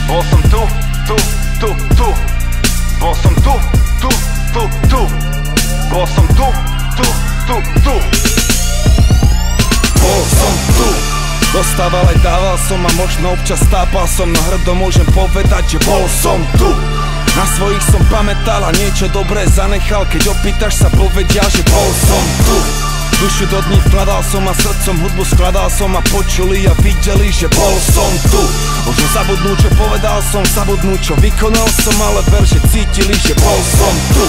Bol som tu. Bol som tu. Bol som tu. Bol som tu. Dostával aj dával som a možno občas tápal som, no hrdo môžem povedať, že bol som tu. Na svojich som pamätal a niečo dobré zanechal, keď opýtaš sa povedia, že bol som tu. Dušu do dní vkladal som a srdcom hudbu skladal som a počuli a videli, že bol som tu. Možno zabudnú, čo povedal som, zabudnú, čo vykonal som, ale ver, že cítili, že bol som tu.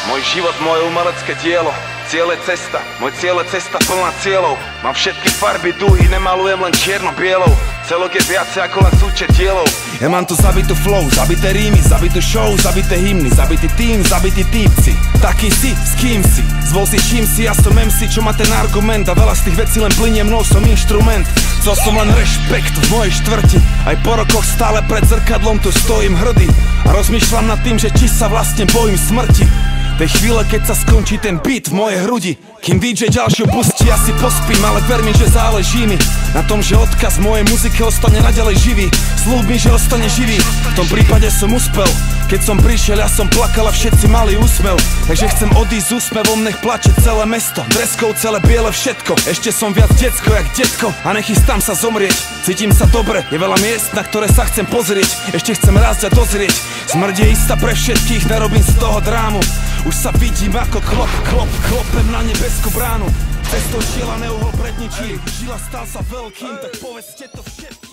Môj život, moje umelecké dielo, cieľ je cesta, môj cieľ je cesta plná cieľov. Mám všetky farby, duhy, nemalujem len čierno-bielou. Celok je viacej ako len súčet dielov. Ja mám tu zabitú flow, zabité rímy, zabitú show, zabité hymny, zabitý tým, zabití týpci. Taký si, s kým si, zvol si čím si, ja som MC, čo má ten argument. A veľa z tých vecí len plynie mnou, som inštrument. Chcel som len rešpekt v mojej štvrti, aj po rokoch stále pred zrkadlom tu stojím hrdý. A rozmýšľam nad tým, že či sa vlastne bojím smrti. Tej chvíle, keď sa skončí ten beat v mojej hrudi. Kým DJ ďalšiu pustí, ja si pospím, ale ver mi, že záleží mi na tom, že odkaz mojej muzike ostane naďalej živý. Sľub mi, že ostane živý, v tom prípade som uspel. Keď som prišiel, ja som plakal a všetci mali úsmev. Takže chcem odísť s úsmevom, nech plače celé mesto. Dreskou celé biele všetko, ešte som viac decko jak detko. A nechystám sa zomrieť, cítim sa dobre. Je veľa miest, na ktoré sa chcem pozrieť. Ešte chcem rásť a dozrieť. Smrť je istá pre všetkých, nerobím z toho drámu. Už sa vidím ako klopem na nebeskú bránu. Cestou šiel a neuhol pred ničím. Žila stal sa veľkým, tak povedzte to všetko.